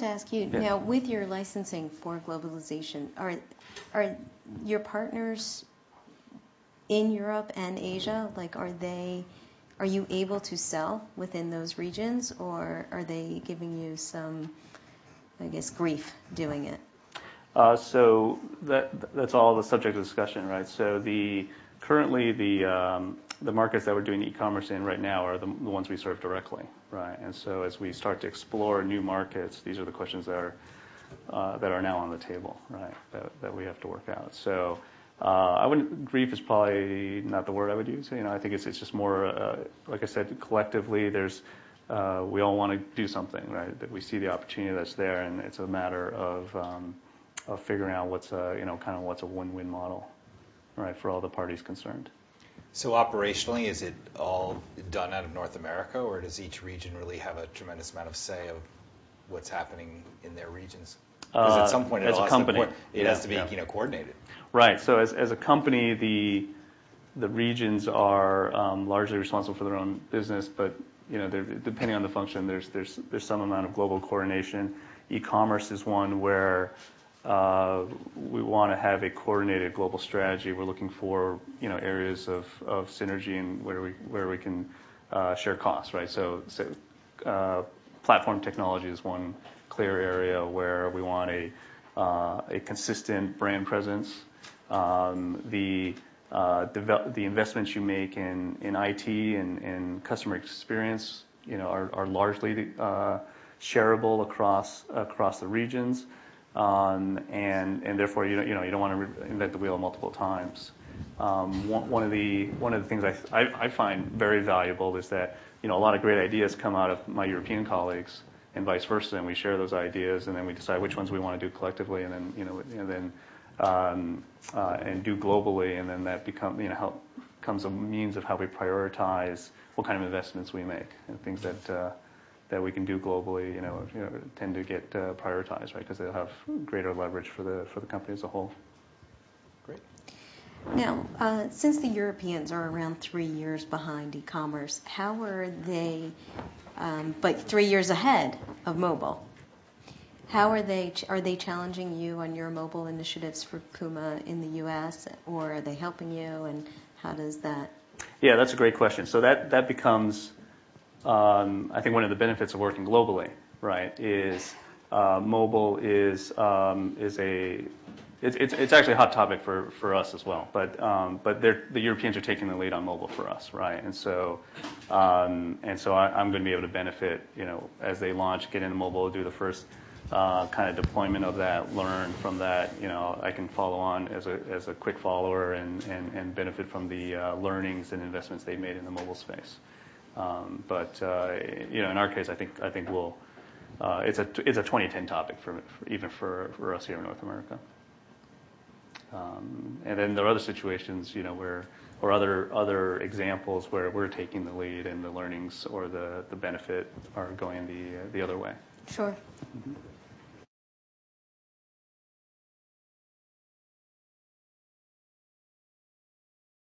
to ask you, now with your licensing for globalization, are your partners in Europe and Asia, like are you able to sell within those regions, or are they giving you some, I guess, grief doing it? So that's all the subject of discussion, right? So currently the markets that we're doing e-commerce in right now are the ones we serve directly, right? And so as we start to explore new markets, these are the questions that are now on the table, right? That we have to work out. So grief is probably not the word I would use. I think it's just more like I said, collectively we all want to do something, right? That we see the opportunity that's there, and it's a matter of figuring out what's a win-win model, right, for all the parties concerned. So operationally, is it all done out of North America, or does each region really have a tremendous amount of say of what's happening in their regions? Because at some point, it has to be coordinated. Right. So as a company, the regions are largely responsible for their own business, but depending on the function, there's some amount of global coordination. E-commerce is one where we want to have a coordinated global strategy. We're looking for areas of synergy and where we can share costs, right? So platform technology is one clear area where we want a consistent brand presence. The investments you make in IT and customer experience are largely shareable across the regions. And therefore you don't want to reinvent the wheel multiple times. One of the things I find very valuable is that a lot of great ideas come out of my European colleagues and vice versa, and we share those ideas, and then we decide which ones we want to do collectively, and then and do globally, and then that becomes a means of how we prioritize what kind of investments we make, and things that we can do globally, tend to get prioritized, right? Because they'll have greater leverage for the company as a whole. Great. Now, since the Europeans are around 3 years behind e-commerce, how are they, but 3 years ahead of mobile? How are they challenging you on your mobile initiatives for Puma in the U.S., or are they helping you, and how does that? Yeah, that's a great question. So that becomes, I think one of the benefits of working globally, right, is mobile is it's actually a hot topic for us as well. But the Europeans are taking the lead on mobile for us, right? And so I'm going to be able to benefit, as they launch, get into mobile, do the first kind of deployment of that, learn from that. I can follow on as a quick follower and benefit from the learnings and investments they've made in the mobile space. But in our case, I think we'll. It's a 2010 topic even for us here in North America. And then there are other situations, or other examples where we're taking the lead and the learnings or the benefit are going the other way. Sure. Mm-hmm.